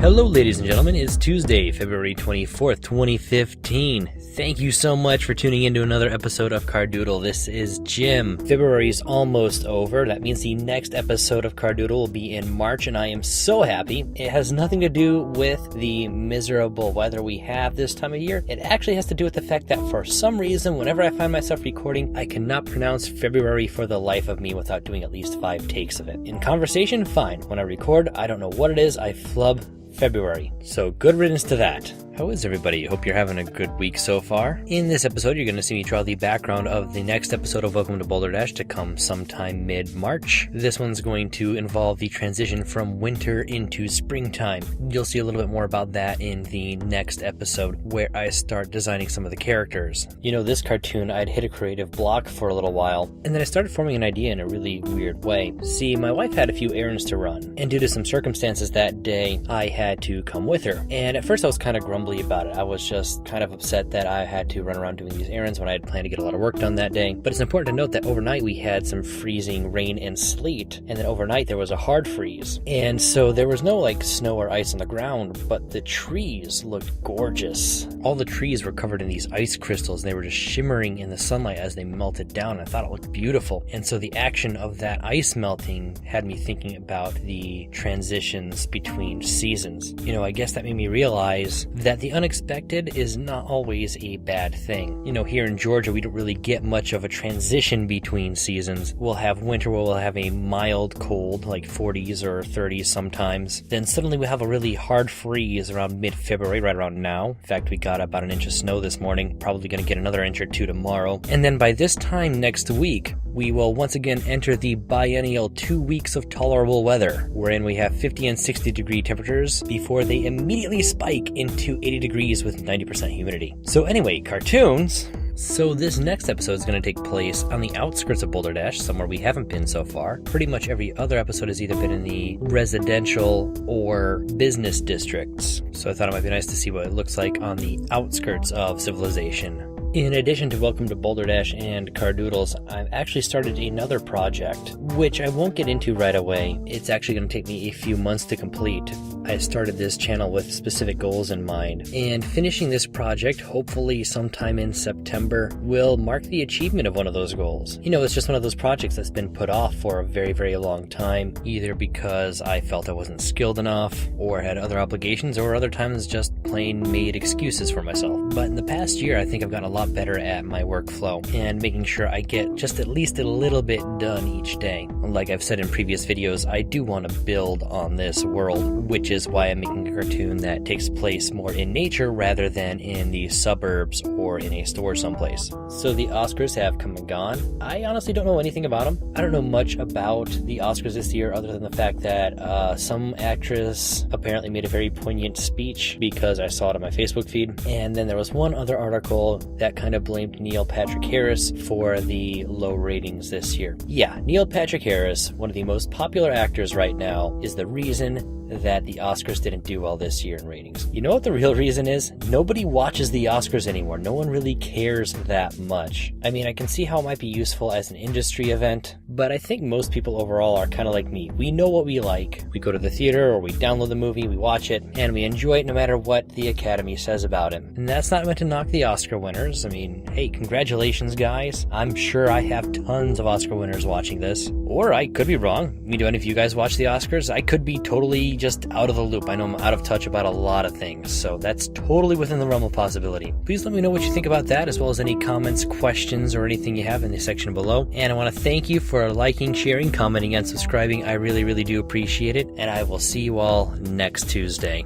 Hello ladies and gentlemen, it's Tuesday, February 24th, 2015. Thank you so much for tuning in to another episode of Cardoodle. This is Jim. February's almost over. That means the next episode of Cardoodle will be in March, and I am so happy. It has nothing to do with the miserable weather we have this time of year. It actually has to do with the fact that for some reason, whenever I find myself recording, I cannot pronounce February for the life of me without doing at least 5 takes of it. In conversation, fine. When I record, I don't know what it is, I flub February. So good riddance to that. How is everybody? Hope you're having a good week so far. In this episode, you're going to see me draw the background of the next episode of Welcome to Boulderdash to come sometime mid-March. This one's going to involve the transition from winter into springtime. You'll see a little bit more about that in the next episode where I start designing some of the characters. You know, this cartoon, I'd hit a creative block for a little while, and then I started forming an idea in a really weird way. See, my wife had a few errands to run, and due to some circumstances that day, I had to come with her. And at first I was kind of grumbly about it. I was just kind of upset that I had to run around doing these errands when I had planned to get a lot of work done that day. But it's important to note that overnight we had some freezing rain and sleet, and then overnight there was a hard freeze. And so there was no like snow or ice on the ground, but the trees looked gorgeous. All the trees were covered in these ice crystals, and they were just shimmering in the sunlight as they melted down. I thought it looked beautiful. And so the action of that ice melting had me thinking about the transitions between seasons. You know, I guess that made me realize that the unexpected is not always a bad thing. You know, here in Georgia, we don't really get much of a transition between seasons. We'll have winter where we'll have a mild cold, like 40s or 30s sometimes. Then suddenly we have a really hard freeze around mid-February, right around now. In fact, we got about an inch of snow this morning, probably going to get another inch or two tomorrow. And then by this time next week, we will once again enter the biennial 2 weeks of tolerable weather, wherein we have 50 and 60 degree temperatures before they immediately spike into 80 degrees with 90% humidity. So anyway, cartoons. So this next episode is going to take place on the outskirts of Boulderdash, somewhere we haven't been so far. Pretty much every other episode has either been in the residential or business districts. So I thought it might be nice to see what it looks like on the outskirts of civilization. In addition to Welcome to Boulderdash and Cardoodles, I've actually started another project, which I won't get into right away. It's actually going to take me a few months to complete. I started this channel with specific goals in mind, and finishing this project, hopefully sometime in September, will mark the achievement of one of those goals. You know, it's just one of those projects that's been put off for a very, very long time, either because I felt I wasn't skilled enough, or had other obligations, or other times just plain made excuses for myself. But in the past year, I think I've gotten a lot better at my workflow and making sure I get just at least a little bit done each day. Like I've said in previous videos, I do want to build on this world, which is why I'm making a cartoon that takes place more in nature rather than in the suburbs or in a store someplace. So the Oscars have come and gone. I honestly don't know anything about them. I don't know much about the Oscars this year other than the fact that some actress apparently made a very poignant speech because I saw it on my Facebook feed. And then there was one other article that kind of blamed Neil Patrick Harris for the low ratings this year. Yeah, Neil Patrick Harris, one of the most popular actors right now, is the reason that the Oscars didn't do well this year in ratings. You know what the real reason is? Nobody watches the Oscars anymore. No one really cares that much. I mean, I can see how it might be useful as an industry event, but I think most people overall are kind of like me. We know what we like. We go to the theater or we download the movie, we watch it, and we enjoy it no matter what the Academy says about it. And that's not meant to knock the Oscar winners. I mean, hey, congratulations, guys. I'm sure I have tons of Oscar winners watching this. Or I could be wrong. I mean, do any of you guys watch the Oscars? I could be totally just out of the loop. I know I'm out of touch about a lot of things, so that's totally within the realm of possibility. Please let me know what you think about that, as well as any comments, questions, or anything you have in the section below. And I want to thank you for liking, sharing, commenting, and subscribing. I really, really do appreciate it, and I will see you all next Tuesday.